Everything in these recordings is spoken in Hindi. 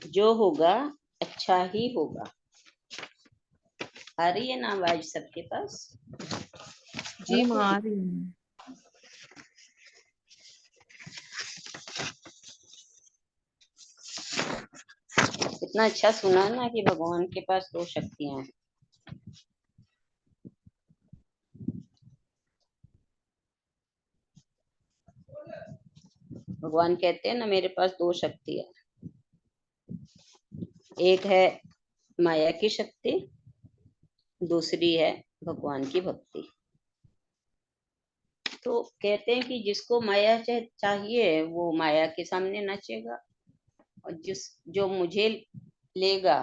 जो होगा अच्छा ही होगा। आ रही है ना आवाज सबके पास? जी है माँ, कोई? आ रही है। इतना अच्छा सुना ना कि भगवान के पास दो शक्तियां हैं। भगवान कहते हैं ना, मेरे पास दो शक्तियां, एक है माया की शक्ति, दूसरी है भगवान की भक्ति। तो कहते हैं कि जिसको माया चाहिए वो माया के सामने नाचेगा, और जो मुझे लेगा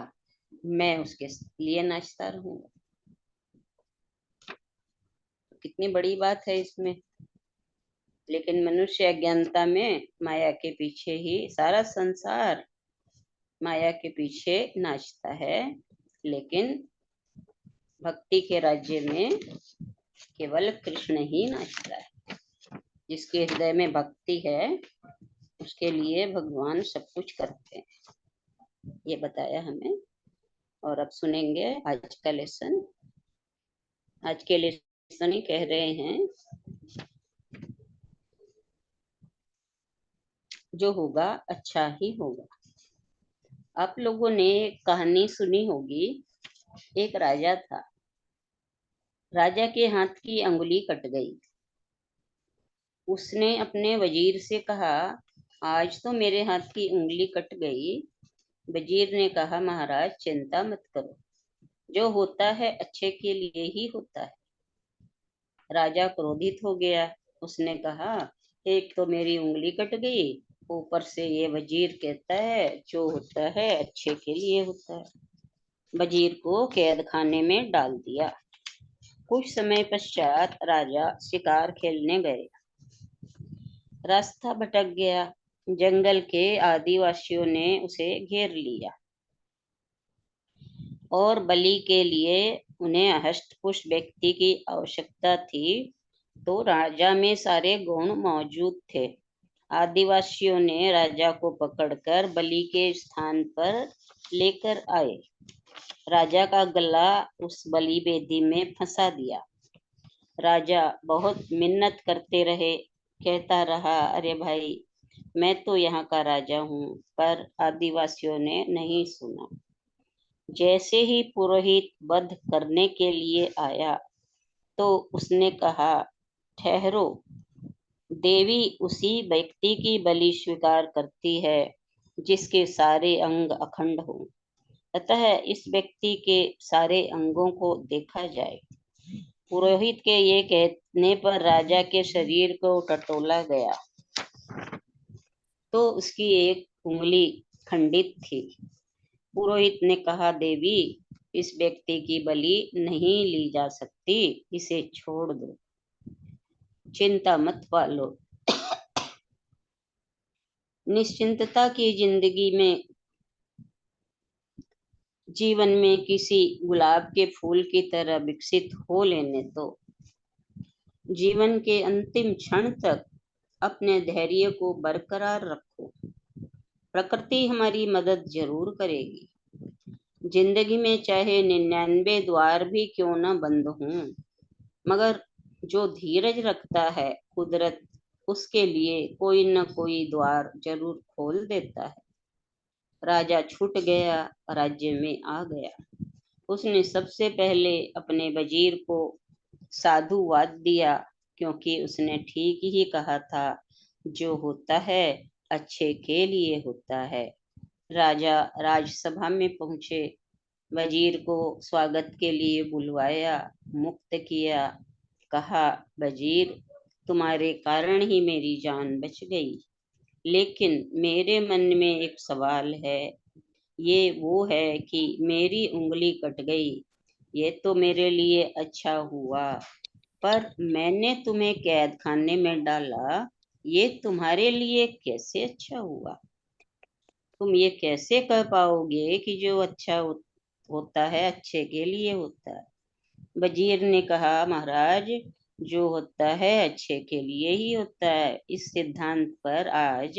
मैं उसके लिए नाचता रहूंगा। कितनी बड़ी बात है इसमें। लेकिन मनुष्य अज्ञानता में माया के पीछे ही, सारा संसार माया के पीछे नाचता है। लेकिन भक्ति के राज्य में केवल कृष्ण ही नाचता है। जिसके हृदय में भक्ति है उसके लिए भगवान सब कुछ करते हैं, ये बताया हमें। और अब सुनेंगे आज का लेसन। आज के लेसन ही कह रहे हैं, जो होगा अच्छा ही होगा। आप लोगों ने कहानी सुनी होगी। एक राजा था, राजा के हाथ की अंगुली कट गई। उसने अपने वजीर से कहा, आज तो मेरे हाथ की उंगली कट गई। वजीर ने कहा, महाराज चिंता मत करो, जो होता है अच्छे के लिए ही होता है। राजा क्रोधित हो गया। उसने कहा, एक तो मेरी उंगली कट गई, ऊपर से ये वजीर कहता है जो होता है अच्छे के लिए होता है। वजीर को कैद खाने में डाल दिया। कुछ समय पश्चात राजा शिकार खेलने गए। रास्ता भटक गया। जंगल के आदिवासियों ने उसे घेर लिया और बलि के लिए उन्हें हष्टपुष्ट व्यक्ति की आवश्यकता थी। तो राजा में सारे गुण मौजूद थे। आदिवासियों ने राजा को पकड़कर बलि के स्थान पर लेकर आए। राजा का गला उस बलि वेदी में फंसा दिया। राजा बहुत मिन्नत करते रहे, कहता रहा, अरे भाई मैं तो यहाँ का राजा हूँ। पर आदिवासियों ने नहीं सुना। जैसे ही पुरोहित वध करने के लिए आया तो उसने कहा, ठहरो, देवी उसी व्यक्ति की बलि स्वीकार करती है जिसके सारे अंग अखंड हो। अतः इस व्यक्ति के सारे अंगों को देखा जाए। पुरोहित के ये कहने पर राजा के शरीर को टटोला गया तो उसकी एक उंगली खंडित थी। पुरोहित ने कहा, देवी इस व्यक्ति की बलि नहीं ली जा सकती, इसे छोड़ दो, चिंता मत पालो। निश्चिंतता की जिंदगी में, जीवन में किसी गुलाब के फूल की तरह विकसित हो लेने दो। जीवन के अंतिम क्षण तक अपने धैर्य को बरकरार रखो। प्रकृति हमारी मदद जरूर करेगी। जिंदगी में चाहे 99 द्वार भी क्यों न बंद हों, मगर जो धीरज रखता है कुदरत उसके लिए कोई न कोई द्वार जरूर खोल देता है। राजा छूट गया, राज्य में आ गया। उसने सबसे पहले अपने वजीर को साधुवाद दिया, क्योंकि उसने ठीक ही कहा था, जो होता है अच्छे के लिए होता है। राजा राजसभा में पहुंचे, वजीर को स्वागत के लिए बुलवाया, मुक्त किया। कहा, वजीर तुम्हारे कारण ही मेरी जान बच गई, लेकिन मेरे मन में एक सवाल है। ये वो है कि मेरी उंगली कट गई, ये तो मेरे लिए अच्छा हुआ, पर मैंने तुम्हें कैद खाने में डाला, ये तुम्हारे लिए कैसे अच्छा हुआ? तुम ये कैसे कह पाओगे कि जो अच्छा होता है अच्छे के लिए होता है? वजीर ने कहा, महाराज जो होता है अच्छे के लिए ही होता है। इस सिद्धांत पर आज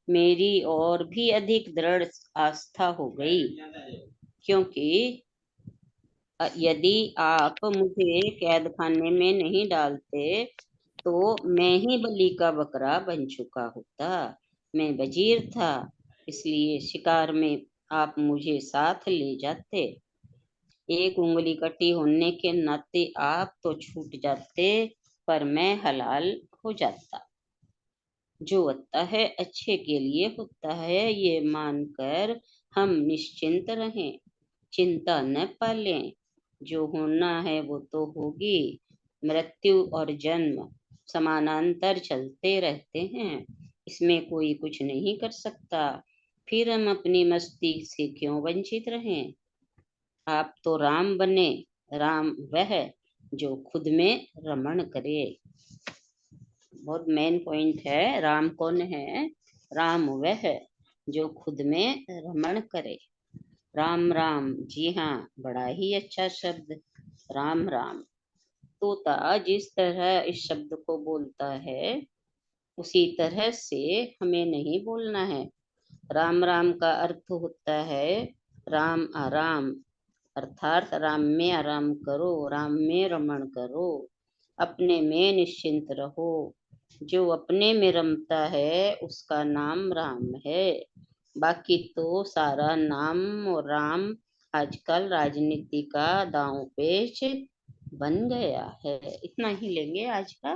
मेरी और भी अधिक दृढ़ आस्था हो गई, क्योंकि यदि आप मुझे कैद खाने में नहीं डालते तो मैं ही बलि का बकरा बन चुका होता। मैं वजीर था, इसलिए शिकार में आप मुझे साथ ले जाते। एक उंगली कटी होने के नाते आप तो छूट जाते, पर मैं हलाल हो जाता। जो होता है अच्छे के लिए होता है, ये मानकर हम निश्चिंत रहें, चिंता न पालें। जो होना है वो तो होगी। मृत्यु और जन्म समानांतर चलते रहते हैं, इसमें कोई कुछ नहीं कर सकता। फिर हम अपनी मस्ती से क्यों वंचित रहें। आप तो राम बने। राम वह जो खुद में रमण करे। बहुत मेन पॉइंट है। राम कौन है? राम वह जो खुद में रमण करे। राम राम, जी हाँ, बड़ा ही अच्छा शब्द, राम राम। तोता जिस तरह इस शब्द को बोलता है, उसी तरह से हमें नहीं बोलना है। राम राम का अर्थ होता है राम आराम, अर्थात राम में आराम करो, राम में रमण करो, अपने में निश्चिंत रहो। जो अपने में रमता है उसका नाम राम है। बाकी तो सारा नाम और राम आजकल राजनीति का दांव पेच बन गया है। इतना ही लेंगे आज का।